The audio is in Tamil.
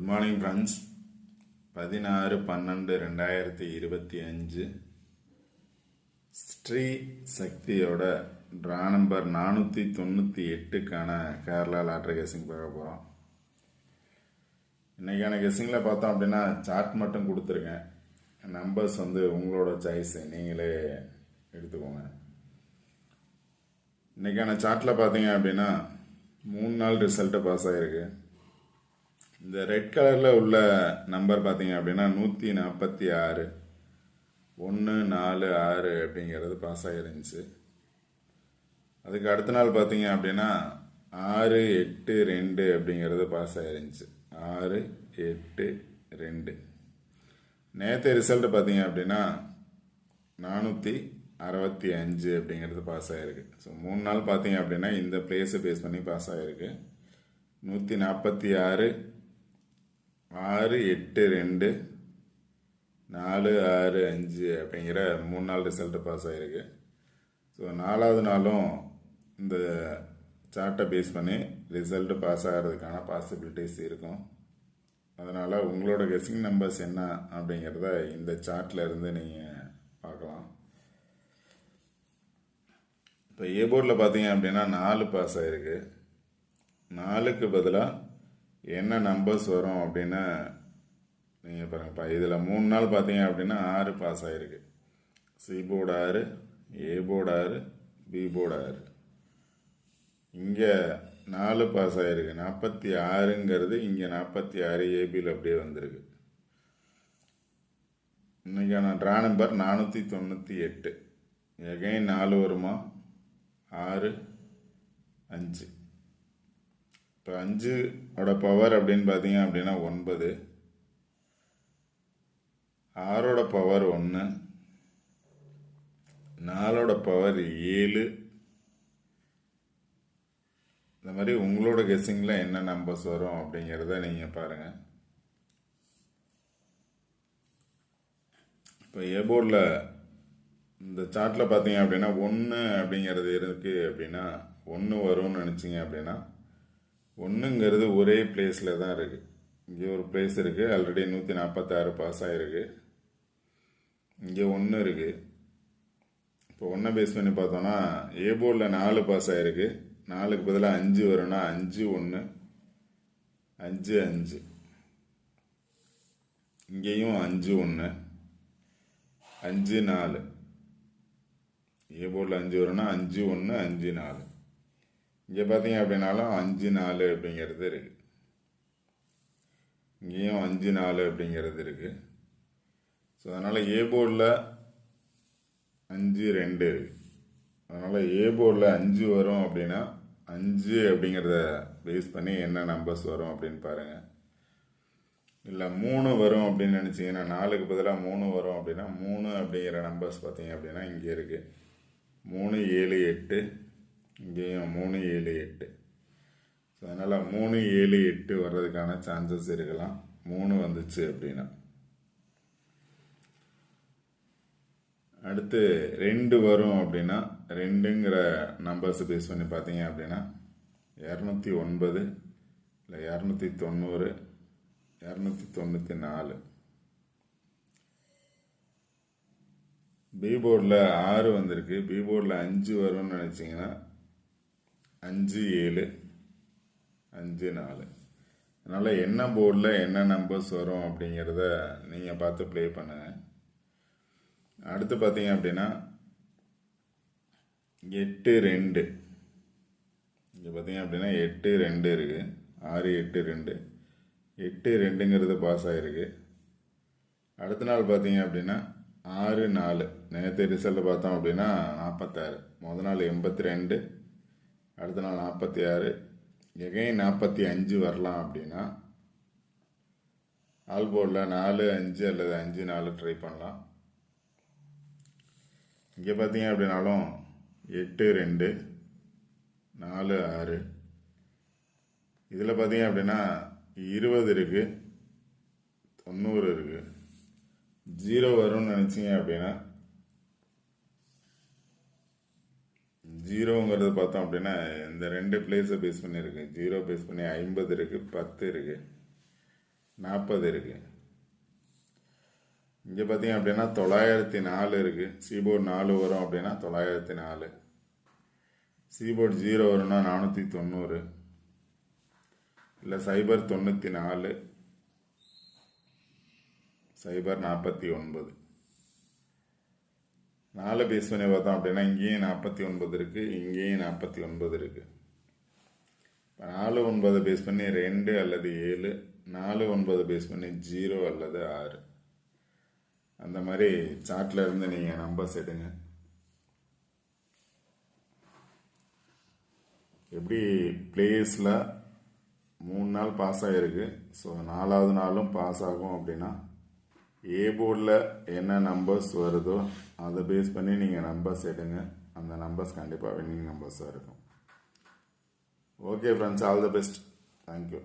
Good morning friends. 16/12/2025 ஸ்ரீ சக்தியோட ட்ரா நம்பர் 498க்கான கேரளா லாட்ரி கெஸ்ஸிங் பார்க்க போகிறோம். இன்றைக்கான கெஸ்ஸிங்கில் பார்த்தோம் அப்படின்னா சார்ட் மட்டும் கொடுத்துருக்கேன். நம்பர்ஸ் உங்களோட சாய்ஸ், நீங்களே எடுத்துக்கோங்க. இன்றைக்கான சார்ட்டில் பார்த்தீங்க அப்படின்னா 3 நாள் ரிசல்ட்டு பாஸ் ஆகிருக்கு. இந்த ரெட் கலரில் உள்ள நம்பர் பார்த்தீங்க அப்படின்னா 146 146 அப்படிங்கிறது பாஸ் ஆகிருந்துச்சு. அதுக்கு அடுத்த நாள் பார்த்தீங்க அப்படின்னா 682 அப்படிங்கிறது பாஸ் ஆகிருந்துச்சு. 682. நேற்று ரிசல்ட் பார்த்தீங்க அப்படின்னா 465 அப்படிங்கிறது பாஸ் ஆகிருக்கு. ஸோ 3 நாள் பார்த்தீங்க அப்படின்னா இந்த பிளேஸை பேஸ் பண்ணி பாஸ் ஆகிருக்கு. 146 682 465 அப்படிங்கிற 3 நாள் ரிசல்ட்டு பாஸ் ஆகிருக்கு. ஸோ 4வது நாளும் இந்த சார்ட்டை பேஸ் பண்ணி ரிசல்ட்டு பாஸ் ஆகிறதுக்கான பாசிபிலிட்டிஸ் இருக்கும். அதனால் உங்களோட கெஸ்ஸிங் நம்பர்ஸ் என்ன அப்படிங்கிறத இந்த சார்ட்டில் இருந்து நீங்கள் பார்க்கலாம். இப்போ ஏ போர்டில் பார்த்தீங்க அப்படின்னா 4 பாஸ் ஆகிருக்கு. 4க்கு பதிலாக என்ன நம்பர்ஸ் வரும் அப்படின்னு நீங்கள் பாருங்கப்பா. இதில் 3 நாள் பார்த்தீங்க அப்படின்னா 6 பாஸ் ஆகிருக்கு. C board 6, A board 6, B board 6. இங்கே 4 பாஸ் ஆகிருக்கு. 46ங்கிறது இங்கே 46 ஏபியில் அப்படியே வந்திருக்கு. இன்றைக்கான ட்ரா நம்பர் 498. எகைன் 4 வருமா? 6 5. இப்போ 5ஓட பவர் அப்படின்னு பார்த்தீங்க அப்படின்னா 9. 6ஓட பவர் 1. 4ஓட பவர் 7. இந்த மாதிரி உங்களோட கெஸ்ஸிங்கில் என்ன நம்பர்ஸ் வரும் அப்படிங்கிறத நீங்கள் பாருங்கள். இப்போ ஏ போர்டில் இந்த சார்ட்டில் பார்த்தீங்க அப்படின்னா 1 அப்படிங்கிறது இருக்குது. அப்படின்னா 1 வரும்னு நினச்சிங்க அப்படின்னா 1ங்கிறது ஒரே பிளேஸில் தான் இருக்குது. இங்கே ஒரு பிளேஸ் இருக்குது. ஆல்ரெடி 146 பாஸ் ஆகிருக்கு. இங்கே 1 இருக்குது. இப்போ 1 பேஸ் பண்ணி பார்த்தோன்னா ஏ போர்டில் 4 பாஸ் ஆகிருக்கு. 4க்கு பதிலாக 5 வரும்னா 5 1 5 5. இங்கேயும் 5 1 5 4. ஏ போர்டில் 5 வரும்னா 5 1 5 4. இங்கே பார்த்தீங்க அப்படின்னாலும் 5 4 அப்படிங்கிறது இருக்குது. இங்கேயும் 5 4 அப்படிங்கிறது இருக்குது. ஸோ அதனால் ஏ போர்டில் 5 2 இருக்குது. அதனால் ஏ போர்டில் 5 வரும் அப்படின்னா 5 அப்படிங்கிறத பேஸ் பண்ணி என்ன நம்பர்ஸ் வரும் அப்படின்னு பாருங்கள். இல்லை 3 வரும் அப்படின்னு நினச்சிங்கன்னா 4க்கு பதிலாக 3 வரும் அப்படின்னா 3 அப்படிங்கிற நம்பர்ஸ் பார்த்தீங்க அப்படின்னா இங்கே இருக்குது. 3 7 8. இங்கேயும் 3 7 8. ஸோ அதனால் 3 7 8 வர்றதுக்கான சான்சஸ் இருக்கலாம். 3 வந்துச்சு அப்படின்னா. அடுத்து 2 வரும் அப்படின்னா 2ங்கிற நம்பர்ஸ் பேஸ் பண்ணி பார்த்தீங்க அப்படின்னா 209 இல்லை 290 294. பி போர்டில் 6 வந்திருக்கு. பி போர்டில் 5 வரும்னு நினச்சிங்கன்னா 5 7 5 4. அதனால் என்ன போர்டில் என்ன நம்பர்ஸ் வரும் அப்படிங்கிறத நீங்கள் பார்த்து ப்ளே பண்ணுங்கள். அடுத்து பார்த்தீங்க அப்படின்னா 8 2. இங்கே பார்த்தீங்க அப்படின்னா 8 2 இருக்குது. 6 8 2. 8 2ங்கிறது பாஸ் ஆகிருக்கு. அடுத்த நாள் பார்த்தீங்க அப்படின்னா 6 4. நேற்று ரிசல்ட் பார்த்தோம் அப்படின்னா 46. முதல் நாள் 82. அடுத்த நாள் 46. எகைன் 45 வரலாம் அப்படின்னா ஆல் போர்டில் 4 5 அல்லது 5 4 ட்ரை பண்ணலாம். இங்கே பார்த்தீங்க அப்படின்னாலும் 8 2 4 6. இதில் பார்த்தீங்க அப்படின்னா 20 இருக்குது, 90 இருக்குது. 0 வரும்னு நினச்சிங்க அப்படின்னா 0ங்கிறது பார்த்தோம் அப்படின்னா இந்த 2 பிளேஸை பேஸ் பண்ணியிருக்கு. 0 பேஸ் பண்ணி 50 இருக்குது, 10 இருக்குது. 40 இருக்குது. இங்கே பார்த்தீங்க அப்படின்னா 904 இருக்குது. சிபோர்டு 4 வரும் அப்படின்னா 904. சிபோர்டு 0 வரும்னா 490 இல்லை 094 049. 4 பேஸ் பண்ணி பார்த்தோம் அப்படின்னா இங்கேயும் 49 இருக்குது, இங்கேயும் 49 இருக்குது. இப்போ 4 9 பேஸ் பண்ணி 2 அல்லது 7, 4 9 பேஸ் பண்ணி 0 அல்லது 6. அந்த மாதிரி சார்ட்டில் இருந்து நீங்கள் நம்பர்ஸ் எடுங்க. எப்படி பிளேஸில் 3 நாள் பாஸ் ஆகிருக்கு, ஸோ 4வது நாளும் பாஸ் ஆகும் அப்படின்னா ஏ போர்டில் என்ன நம்பர்ஸ் வருதோ அதை பேஸ் பண்ணி நீங்கள் நம்பர்ஸ் எடுங்க. அந்த நம்பர்ஸ் கண்டிப்பாக வின்னிங் நம்பர்ஸாக இருக்கும். Okay friends, all the best. Thank you.